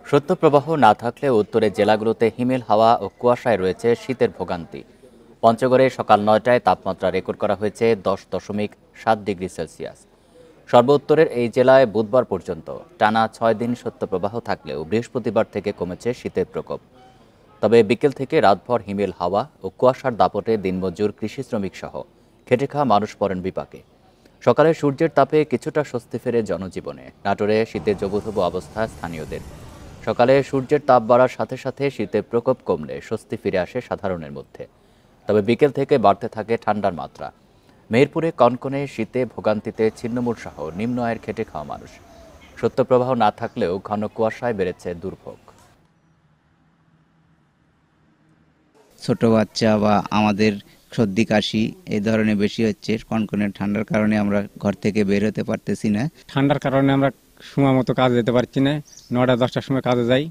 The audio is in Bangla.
শৈত্যপ্রবাহ না থাকলেও উত্তরের জেলাগুলোতে হিমেল হাওয়া ও কুয়াশায় রয়েছে শীতের ভোগান্তি। পঞ্চগড়ে সকাল ৯টায় তাপমাত্রা রেকর্ড করা হয়েছে 10.7 ডিগ্রি সেলসিয়াস। সর্বোত্তরের এই জেলায় বুধবার পর্যন্ত টানা 6 দিন শৈত্যপ্রবাহ থাকলেও বৃহস্পতিবার থেকে কমেছে শীতের প্রকোপ। তবে বিকেল থেকে রাতভর হিমেল হাওয়া ও কুয়াশার দাপটে দিনমজুর, কৃষি শ্রমিক সহ খেটে খাওয়া মানুষ পড়েন বিপাকে। সকালে সূর্যের তাপে কিছুটা স্বস্তি ফেরে জনজীবনে। নাটোরে শীতে জবুথবু অবস্থা স্থানীয়দের। সকালে সূর্যের তাপ বাড়ার সাথে সাথে শীতের প্রকোপ কমলে স্বস্তি ফিরে আসে সাধারণের মধ্যে। তবে বিকেল থেকে বাড়তে থাকে ঠান্ডার মাত্রা। মেহেরপুরে কনকনে শীতে ভোগান্তিতে ছিন্নমূল সহ নিম্ন আয়ের খেটে খাওয়া মানুষ। শৈত্যপ্রবাহ না থাকলেও ঘন কুয়াশায় বেড়েছে দুর্ভোগ। ছোট বাচ্চা বা আমাদের সর্দি কাশি এই ধরনের বেশি হচ্ছে। কনকনে ঠান্ডার কারণে আমরা ঘর থেকে বের হতে পারতেছি না। ঠান্ডার কারণে আমরা সময় মতো কাজে যেতে পারছি না। 9টা 10টার সময় কাজে যাই।